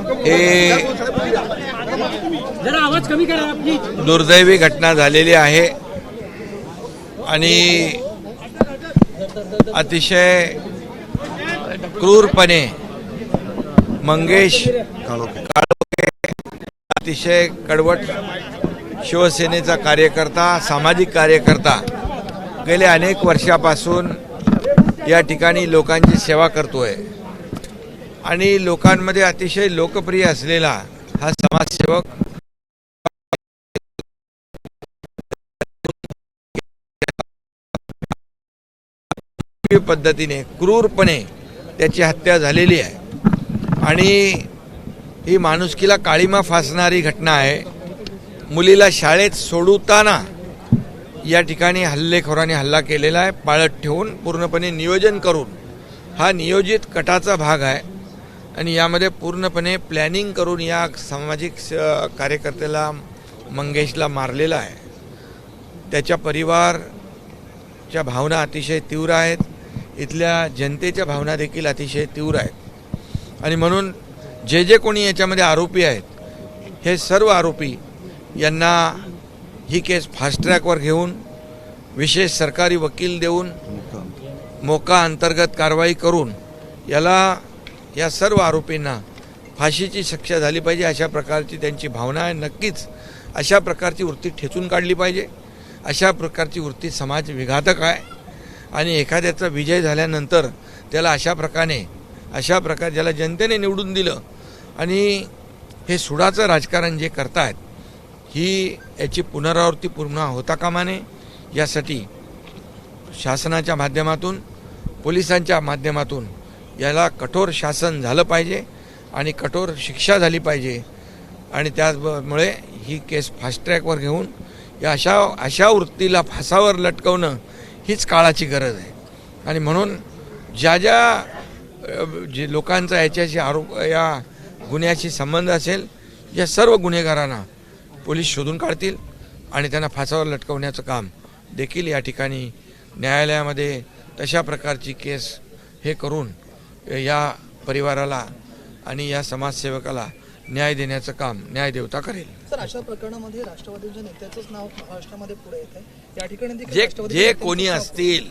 हे जरा आवाज कमी करा प्लीज। दुर्दैवी घटना झालेली आहे आणि अतिशय क्रूरपणे मंगेश काळोखे अतिशय कडवट शिवसेनेचा कार्यकर्ता, सामाजिक कार्यकर्ता, गेले अनेक वर्षापासून या ठिकाणी लोकांची सेवा करतोय आणि लोकांमध्ये अतिशय लोकप्रिय असलेला हा समाजसेवक पद्धतीने क्रूरपणे त्याची हत्या झालेली आहे आणि ही माणुसकीला काळीमा फासणारी घटना आहे। मुलीला शाळेत सोडवताना या ठिकाणी हल्लेखोरांनी हल्ला केलेला आहे, पाळत ठेवून पूर्णपणे नियोजन करून। हा नियोजित कटाचा भाग आहे आणि यामध्ये पूर्णपणे प्लॅनिंग करून या सामाजिक कार्यकर्त्याला मंगेशला मारलेला आहे। त्याच्या परिवारच्या भावना अतिशय तीव्र आहेत, इथल्या जनतेच्या भावना देखील अतिशय तीव्र आहेत आणि म्हणून जे जे कोणी याच्यामध्ये आरोपी आहेत हे सर्व आरोपी यांना ही केस फास्ट ट्रॅकवर घेऊन विशेष सरकारी वकील देऊन मोका अंतर्गत कारवाई करून या सर्व आरोपींना फाशीची शिक्षा झाली पाहिजे अशा प्रकारची त्यांची भावना आहे। नक्कीच अशा प्रकारची वृत्ती ठेचून काढली पाहिजे। अशा प्रकारची वृत्ती समाज विघातक आहे आणि एखाद्याचा विजय झाल्यानंतर त्याला अशा प्रकारे ज्याला जनतेने निवडून दिलं आणि हे सुडाचं राजकारण जे करतायत ही याची पुनरावृत्ती पुन्हा होता कामा नये यासाठी शासनाच्या माध्यमातून, पोलिसांच्या माध्यमातून याला कठोर शासन झालं पाहिजे आणि कठोर शिक्षा झाली पाहिजे आणि त्यामुळे ही केस फास्ट ट्रॅकवर घेऊन या अशा वृत्तीला फासावर लटकवणं हीच काळाची गरज आहे आणि म्हणून जे लोकांचा याच्याशी या गुन्ह्याशी संबंध असेल या सर्व गुन्हेगारांना पोलीस शोधून काढतील आणि त्यांना फासावर लटकवण्याचं काम देखील या ठिकाणी न्यायालयामध्ये तशा प्रकारची केस हे करून या परिवाराला आणि या समाजसेवकाला न्याय देण्याचं काम न्यायदेवता करेल। सर, अशा प्रकरणामध्ये राष्ट्रवादीच्या नेत्याचंच नाव महाराष्ट्रामध्ये पुढे येत आहे। या ठिकाणी जे कोणी असतील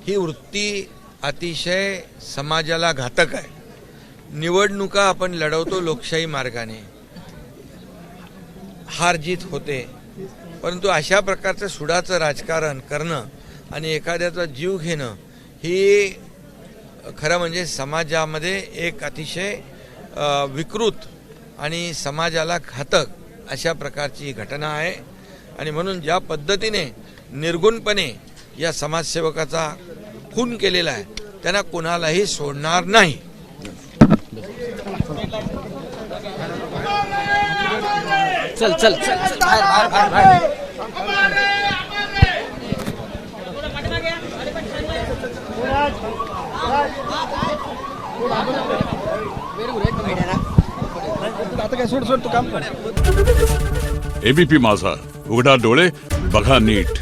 ही वृत्ती अतिशय समाजाला घातक आहे। निवडणुका आपण लढवतो लोकशाही मार्गाने, हार जीत होते, परंतु अशा प्रकारचं सुडाचं राजकारण करणं आणि एखाद्याचा जीव घेणं ही खरं म्हणजे समाजामध्ये एक अतिशय विकृत आणि समाजाला घातक अशा प्रकारची घटना आहे आणि म्हणून ज्या पद्धतीने निर्गुणपणे या समाजसेवकाचा खून केलेला आहे त्यांना कोणालाही सोडणार नाही। चल चल चल बाहेर आता काय सोड तू काम कर। एबीपी माझा, उघडा डोळे बघा नीट।